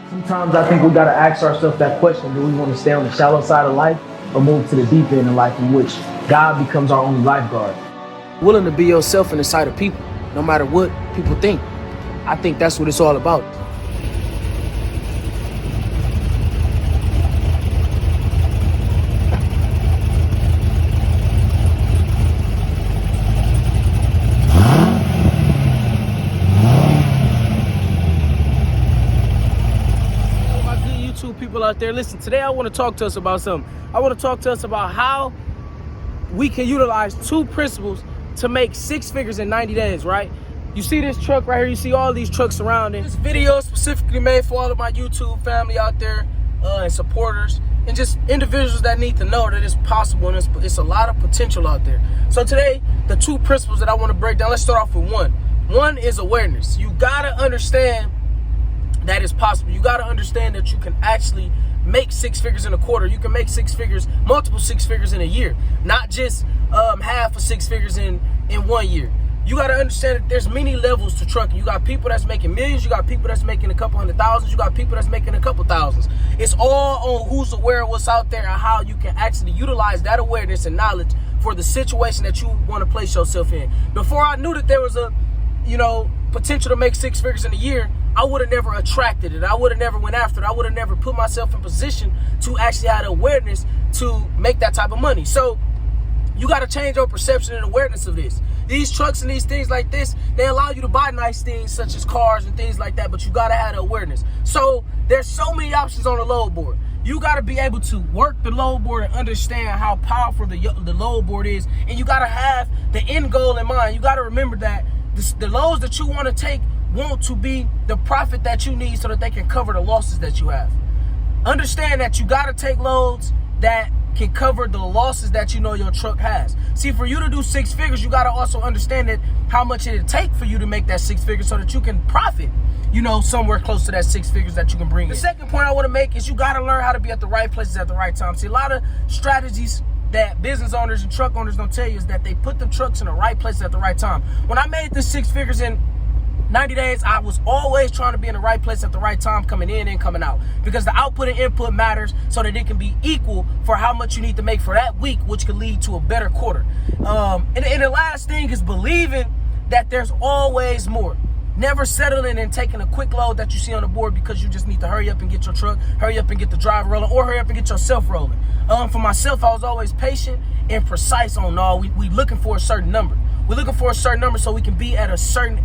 Sometimes I think we got to ask ourselves that question: do we want to stay on the shallow side of life or move to the deep end of life, in which God becomes our only lifeguard? Willing to be yourself in the sight of people, no matter what people think. I think that's what it's all about. People out there, listen, today I want to talk to us about something. I want to talk to us about how we can utilize two principles to make six figures in 90 days, right? You see this truck right here, you see all these trucks surrounding. This video is specifically made for all of my YouTube family out there and supporters and just individuals that need to know that it's possible and it's a lot of potential out there. So today, the two principles that I want to break down, let's start off with one. One is awareness. You gotta understand that is possible. You got to understand that you can actually make six figures in a quarter. You can make six figures, multiple six figures in a year, not just half of six figures in 1 year. You got to understand that there's many levels to trucking. You got people that's making millions. You got people that's making a couple hundred thousands. You got people that's making a couple thousands. It's all on who's aware of what's out there and how you can actually utilize that awareness and knowledge for the situation that you want to place yourself in. Before I knew that there was a, potential to make six figures in a year, I would have never attracted it. I would have never went after it. I would have never put myself in position to actually have the awareness to make that type of money. So you got to change your perception and awareness of this. These trucks and these things like this, they allow you to buy nice things such as cars and things like that, but you got to have the awareness. So there's so many options on the load board. You got to be able to work the load board and understand how powerful the load board is. And you got to have the end goal in mind. You got to remember that the loads that you want to take want to be the profit that you need so that they can cover the losses that you have. Understand that you got to take loads that can cover the losses that your truck has. See, for you to do six figures, you got to also understand that how much it'll take for you to make that six figures so that you can profit, somewhere close to that six figures that you can bring in. The second point I want to make is you got to learn how to be at the right places at the right time. See, a lot of strategies that business owners and truck owners don't tell you is that they put them trucks in the right places at the right time. When I made this six figures in 90 days, I was always trying to be in the right place at the right time, coming in and coming out, because the output and input matters so that it can be equal for how much you need to make for that week, which can lead to a better quarter. And the last thing is believing that there's always more. Never settling and taking a quick load that you see on the board because you just need to hurry up and get your truck, hurry up and get the driver rolling, or hurry up and get yourself rolling. For myself, I was always patient and precise on we looking for a certain number. We're looking for a certain number so we can be at a certain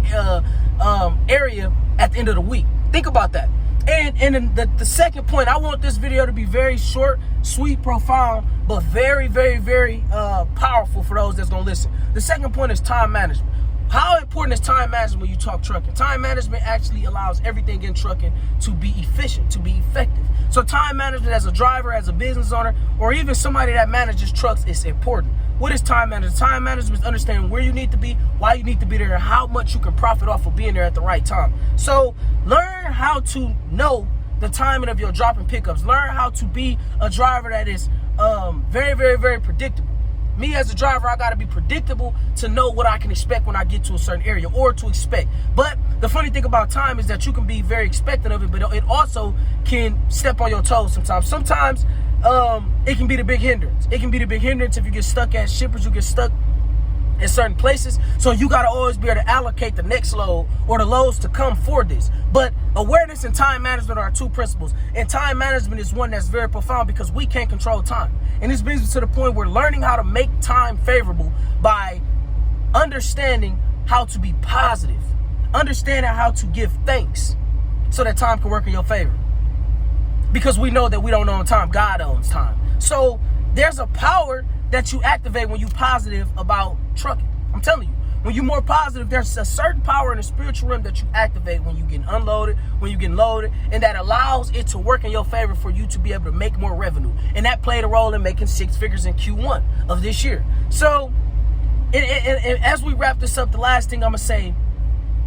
area at the end of the week. Think about that. And then the second point, I want this video to be very short, sweet, profound, but very, very, very powerful for those that's going to listen. The second point is time management. How important is time management when you talk trucking? Time management actually allows everything in trucking to be efficient, to be effective. So time management as a driver, as a business owner, or even somebody that manages trucks is important. What is time management? Time management is understanding where you need to be, why you need to be there, and how much you can profit off of being there at the right time. So learn how to know the timing of your drop and pickups. Learn how to be a driver that is very, very, very predictable. Me as a driver, I got to be predictable to know what I can expect when I get to a certain area, or to expect. But the funny thing about time is that you can be very expectant of it, but it also can step on your toes sometimes. Sometimes it can be the big hindrance. It can be the big hindrance if you get stuck at shippers, you get stuck in certain places. So you got to always be able to allocate the next load or the loads to come for this. But awareness and time management are two principles. And time management is one that's very profound because we can't control time. And this brings us to the point where learning how to make time favorable by understanding how to be positive, understanding how to give thanks so that time can work in your favor. Because we know that we don't own time, God owns time. So there's a power that you activate when you're positive about trucking. I'm telling you, when you're more positive, there's a certain power in the spiritual realm that you activate when you get unloaded, when you get loaded, and that allows it to work in your favor for you to be able to make more revenue. And that played a role in making six figures in Q1 of this year. So and as we wrap this up, the last thing I'm gonna say,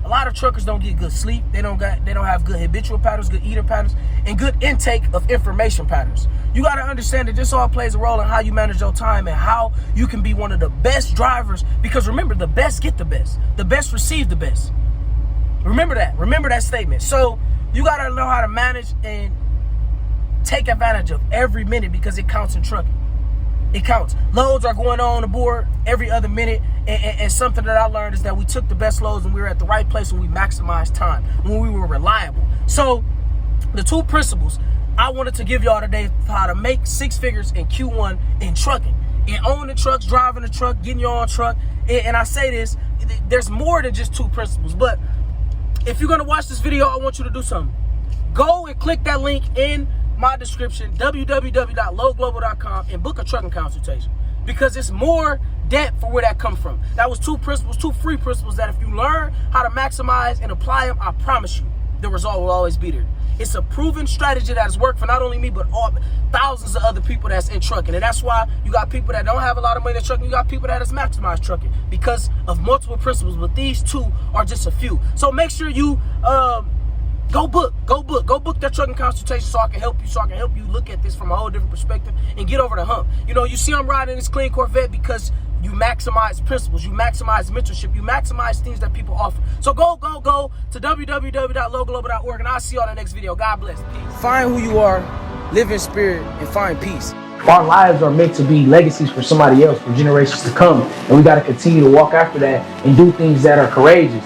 a lot of truckers don't get good sleep. They don't have good habitual patterns, good eating patterns, and good intake of information patterns. You got to understand that this all plays a role in how you manage your time and how you can be one of the best drivers. Because remember, the best get the best. The best receive the best. Remember that. Remember that statement. So You gotta know how to manage and take advantage of every minute because it counts in trucking. It counts. Loads are going on the board every other minute. And something that I learned is that we took the best loads when we were at the right place, when we maximized time, when we were reliable. So the 2 principles I wanted to give y'all today for how to make 6 figures in Q1 in trucking. And owning the trucks, driving the truck, getting your own truck. And I say this, there's more than just 2 principles. But if you're going to watch this video, I want you to do something. Go and click that link in my description, www.lowglobal.com, and book a trucking consultation. Because it's more depth for where that comes from. That was 2 principles, 2 free principles that if you learn how to maximize and apply them, I promise you, the result will always be there. It's a proven strategy that has worked for not only me, but thousands of other people that's in trucking. And that's why you got people that don't have a lot of money in trucking. You got people that has maximized trucking because of multiple principles. But these 2 are just a few. So make sure you go book that trucking consultation so I can help you look at this from a whole different perspective and get over the hump. You know, you see I'm riding this clean Corvette because you maximize principles, you maximize mentorship, you maximize things that people offer. So go to www.lowglobal.org, and I'll see you on the next video. God bless. Peace. Find who you are, live in spirit, and find peace. Our lives are meant to be legacies for somebody else, for generations to come. And we got to continue to walk after that and do things that are courageous.